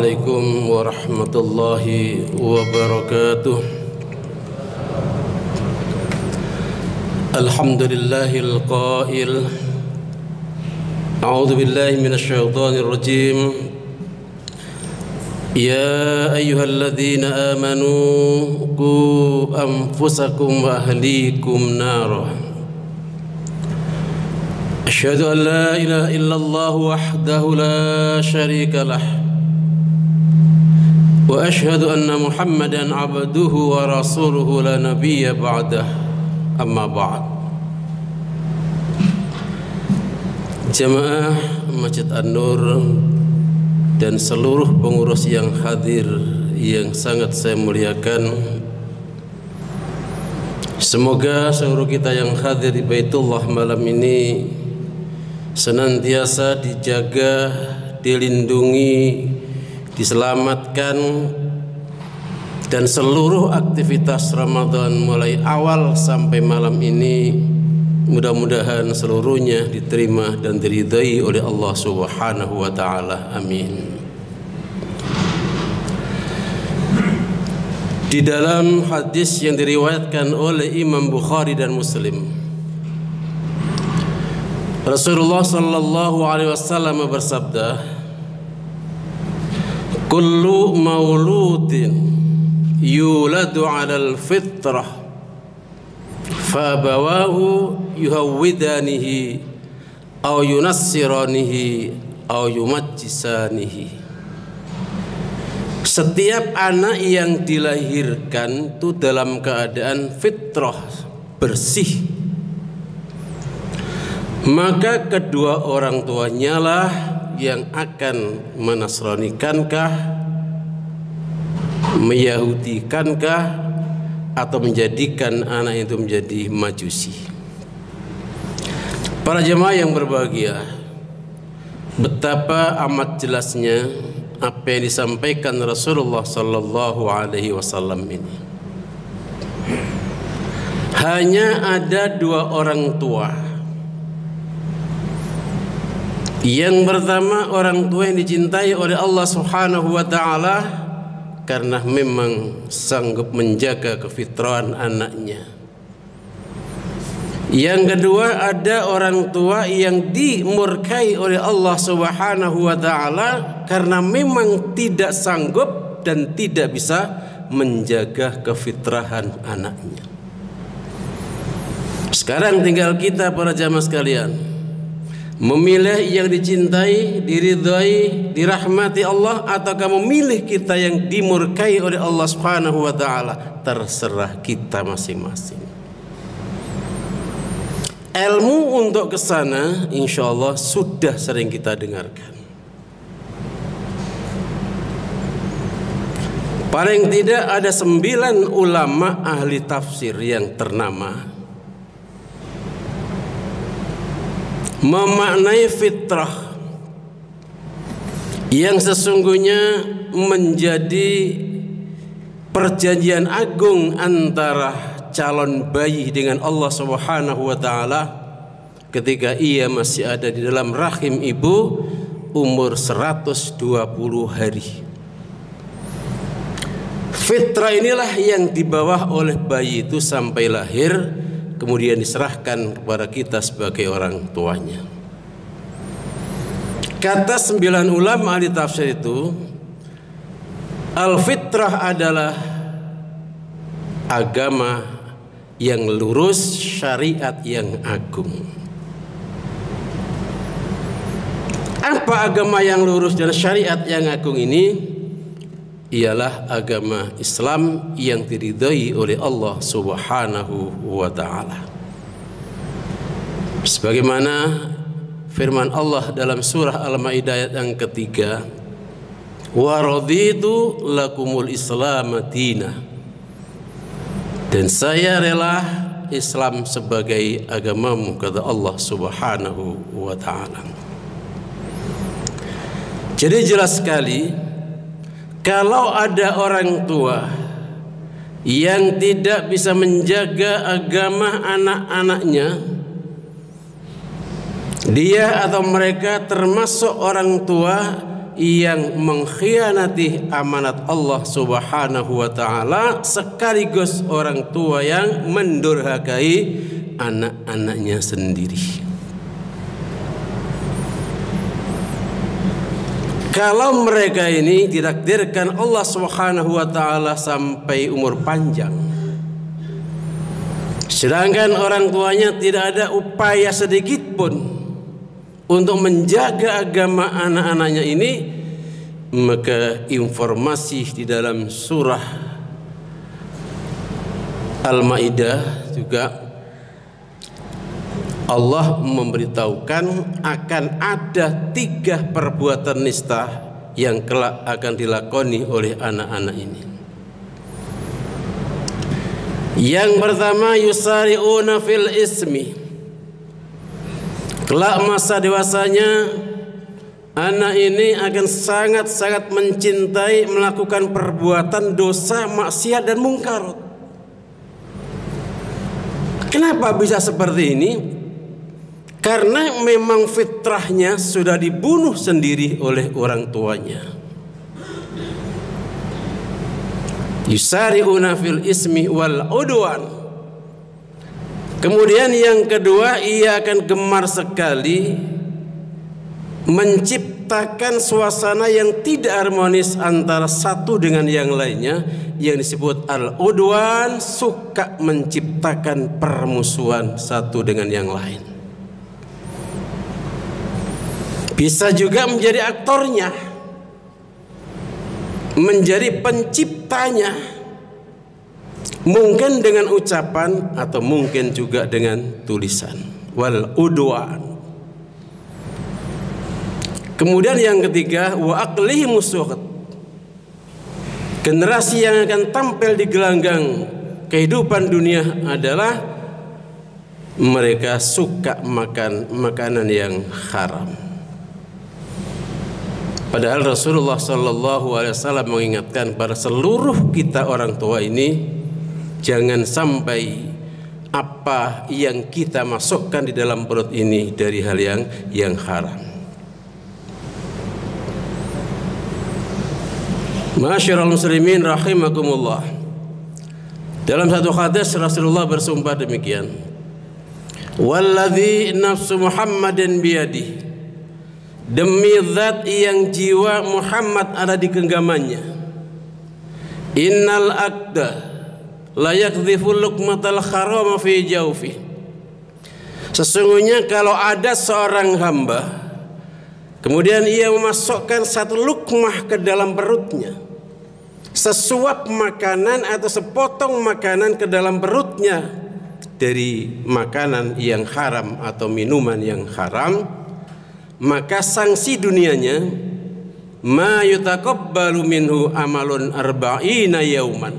Assalamualaikum warahmatullahi wabarakatuh. Alhamdulillahil qail A'udzu billahi minasyaitonir rajim. Ya ayyuhalladzina amanu qu anfusakum wa ahlikum nara. Asyhadu an la ilaha illallah wahdahu la syarika lah. Wa asyhadu anna Muhammadan abduhu wa rasuluhu la nabiyya ba'dah. Amma ba'd. Jamaah Masjid An-Nur dan seluruh pengurus yang hadir yang sangat saya muliakan, semoga seluruh kita yang hadir di Baitullah malam ini senantiasa dijaga, dilindungi, diselamatkan, dan seluruh aktivitas Ramadan mulai awal sampai malam ini mudah-mudahan seluruhnya diterima dan diridai oleh Allah Subhanahu wa taala. Amin. Di dalam hadis yang diriwayatkan oleh Imam Bukhari dan Muslim, Rasulullah sallallahu alaihi wasallam bersabda, "Kullu mauludin yuladu 'alal fitrah fabawahu yuhawwidanihi aw yunassiranihi aw yumajjisanihi." Setiap anak yang dilahirkan itu dalam keadaan fitrah, bersih, maka kedua orang tuanya lah yang akan menasranikankah, meyahudikankah, atau menjadikan anak itu menjadi majusi. Para jemaah yang berbahagia, betapa amat jelasnya apa yang disampaikan Rasulullah sallallahu alaihi wasallam ini. Hanya ada dua orang tua. Yang pertama, orang tua yang dicintai oleh Allah Subhanahu wa taala karena memang sanggup menjaga kefitrahan anaknya. Yang kedua, ada orang tua yang dimurkai oleh Allah Subhanahu wa taala karena memang tidak sanggup dan tidak bisa menjaga kefitrahan anaknya. Sekarang tinggal kita para jamaah sekalian memilih yang dicintai, diridhai, dirahmati Allah, ataukah memilih kita yang dimurkai oleh Allah Subhanahu wa taala. Terserah kita masing-masing. Ilmu untuk kesana insyaallah sudah sering kita dengarkan. Paling tidak ada 9 ulama ahli tafsir yang ternama memaknai fitrah yang sesungguhnya menjadi perjanjian agung antara calon bayi dengan Allah Subhanahu wa taala ketika ia masih ada di dalam rahim ibu umur 120 hari. Fitrah inilah yang dibawa oleh bayi itu sampai lahir, kemudian diserahkan kepada kita sebagai orang tuanya. Kata 9 ulama ahli tafsir itu, al-fitrah adalah agama yang lurus, syariat yang agung. Apa agama yang lurus dan syariat yang agung ini? Ialah agama Islam yang diridhai oleh Allah Subhanahu wa taala. Sebagaimana firman Allah dalam surah Al-Maidah ayat yang ketiga, "Wa raditu lakumul Islam madina." Dan saya rela Islam sebagai agamamu, kata Allah Subhanahu wa taala. Jadi jelas sekali, kalau ada orang tua yang tidak bisa menjaga agama anak-anaknya, dia atau mereka termasuk orang tua yang mengkhianati amanat Allah Subhanahu wa ta'ala, sekaligus orang tua yang mendurhakai anak-anaknya sendiri. Kalau mereka ini ditakdirkan Allah Subhanahu wa ta'ala sampai umur panjang, sedangkan orang tuanya tidak ada upaya sedikit pun untuk menjaga agama anak-anaknya ini, maka informasi di dalam surah Al-Maidah juga Allah memberitahukan akan ada 3 perbuatan nista yang kelak akan dilakoni oleh anak-anak ini. Yang pertama, yusari'una fil ismi. Kelak masa dewasanya, anak ini akan sangat-sangat mencintai melakukan perbuatan dosa, maksiat dan mungkar. Kenapa bisa seperti ini? Karena memang fitrahnya sudah dibunuh sendiri oleh orang tuanya. Yusari'una fil ismi wal udwan. Kemudian yang kedua, ia akan gemar sekali menciptakan suasana yang tidak harmonis antara satu dengan yang lainnya, yang disebut al-udwan, suka menciptakan permusuhan satu dengan yang lain. Bisa juga menjadi aktornya, menjadi penciptanya, mungkin dengan ucapan atau mungkin juga dengan tulisan. Wal udwan. Kemudian yang ketiga, wa aqlihi musuqat. Generasi yang akan tampil di gelanggang kehidupan dunia adalah mereka suka makan makanan yang haram. Padahal Rasulullah SAW mengingatkan pada seluruh kita orang tua ini, jangan sampai apa yang kita masukkan di dalam perut ini dari hal yang haram. Ma'asyiral muslimin rahimakumullah. Dalam satu hadis Rasulullah bersumpah demikian, walladzi nafsu Muhammadin biyadihi, demi zat yang jiwa Muhammad ada di genggamannya, innal aqda la yakdhifu luqmatal harama fi jawfi. Sesungguhnya kalau ada seorang hamba kemudian ia memasukkan satu lukmah ke dalam perutnya, sesuap makanan atau sepotong makanan ke dalam perutnya dari makanan yang haram atau minuman yang haram, maka sanksi dunianya ma yutaqabbalu minhu amalun arba'ina yauman.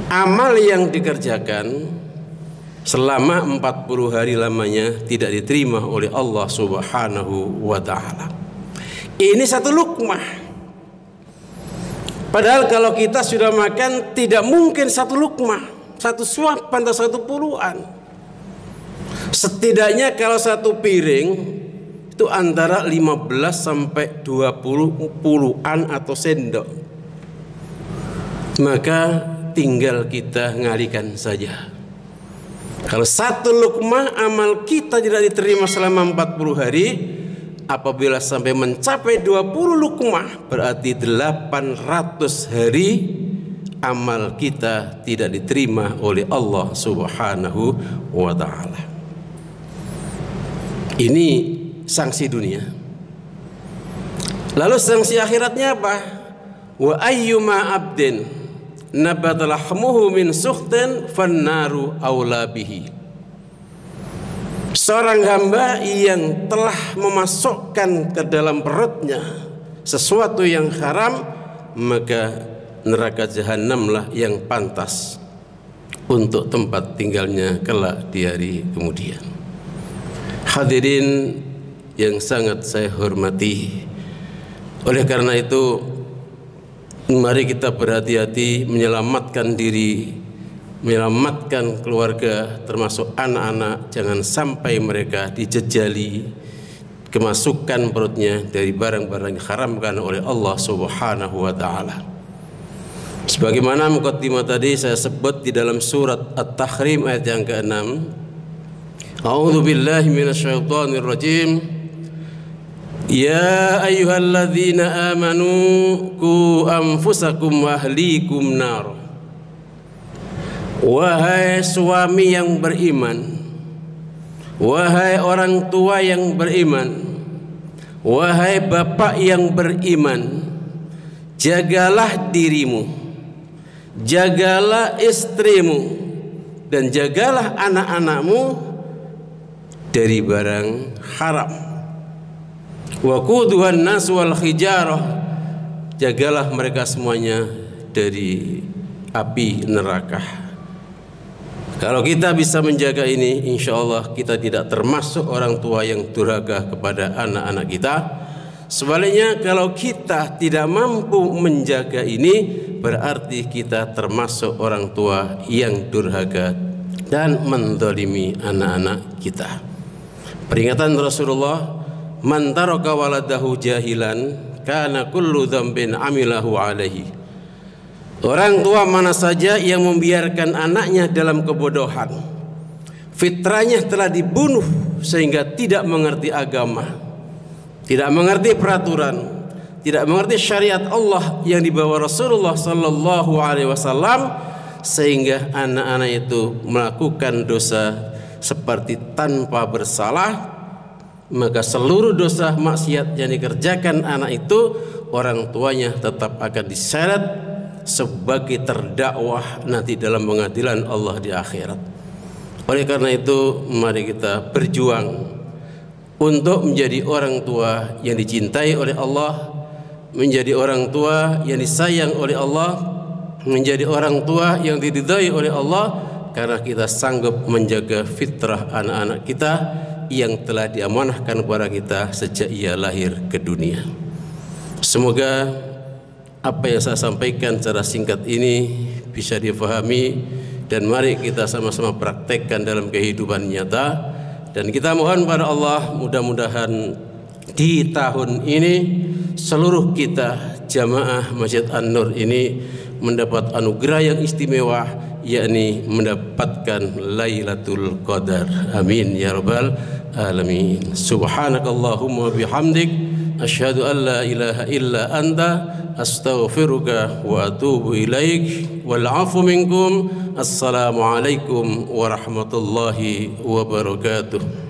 Amal yang dikerjakan selama 40 hari lamanya tidak diterima oleh Allah Subhanahu wa ta'ala. Ini satu lukmah. Padahal kalau kita sudah makan tidak mungkin satu lukmah, satu suapan atau satu puluhan. Setidaknya kalau satu piring itu antara 15 sampai 20 puluhan atau sendok. Maka tinggal kita ngalihkan saja. Kalau satu lukmah amal kita tidak diterima selama 40 hari, apabila sampai mencapai 20 lukmah berarti 800 hari amal kita tidak diterima oleh Allah Subhanahu wa ta'ala. Ini sanksi dunia. Lalu sanksi akhiratnya apa? Wa ayyuma abdin nabat lahmuhu min sukhtin fannaru aula bihi. Seorang hamba yang telah memasukkan ke dalam perutnya sesuatu yang haram, maka neraka jahanamlah yang pantas untuk tempat tinggalnya kelak di hari kemudian. Hadirin yang sangat saya hormati, oleh karena itu mari kita berhati-hati menyelamatkan diri, menyelamatkan keluarga termasuk anak-anak, jangan sampai mereka dijejali kemasukan perutnya dari barang-barang yang diharamkan oleh Allah Subhanahu wa taala. Sebagaimana muqaddimah tadi saya sebut di dalam surat At-Tahrim ayat yang ke-6. A'udzu billahi minasyaitonir rajim. Ya ayyuhalladzina amanu qu anfusakum wa ahlikum nar. Wahai suami yang beriman, wahai orang tua yang beriman, wahai bapak yang beriman, jagalah dirimu, jagalah istrimu, dan jagalah anak-anakmu dari barang haram. Wa quduhan nas wal hijarah, jagalah mereka semuanya dari api neraka. Kalau kita bisa menjaga ini, insya Allah kita tidak termasuk orang tua yang durhaka kepada anak-anak kita. Sebaliknya, kalau kita tidak mampu menjaga ini, berarti kita termasuk orang tua yang durhaka dan menzalimi anak-anak kita. Peringatan Rasulullah, man taraka waladahu jahilan kana kullu dzambin amilahu alaihi. Orang tua mana saja yang membiarkan anaknya dalam kebodohan, fitrahnya telah dibunuh sehingga tidak mengerti agama, tidak mengerti peraturan, tidak mengerti syariat Allah yang dibawa Rasulullah sallallahu alaihi wasallam, sehingga anak-anak itu melakukan dosa seperti tanpa bersalah. Maka seluruh dosa maksiat yang dikerjakan anak itu, orang tuanya tetap akan diseret sebagai terdakwah nanti dalam pengadilan Allah di akhirat. Oleh karena itu, mari kita berjuang untuk menjadi orang tua yang dicintai oleh Allah, menjadi orang tua yang disayang oleh Allah, menjadi orang tua yang diridhai oleh Allah, karena kita sanggup menjaga fitrah anak-anak kita yang telah diamanahkan kepada kita sejak ia lahir ke dunia. Semoga apa yang saya sampaikan secara singkat ini bisa difahami, dan mari kita sama-sama praktekkan dalam kehidupan nyata. Dan kita mohon pada Allah, mudah-mudahan di tahun ini seluruh kita jamaah Masjid An-Nur ini mendapat anugerah yang istimewa, yakni mendapatkan Lailatul Qadar. Amin ya rabbal alamin. Subhanakallahumma bihamdik, asyhadu an la ilaha illa anta, astaghfiruka wa atubu ilaik, wal afu minkum. Assalamualaikum warahmatullahi wabarakatuh.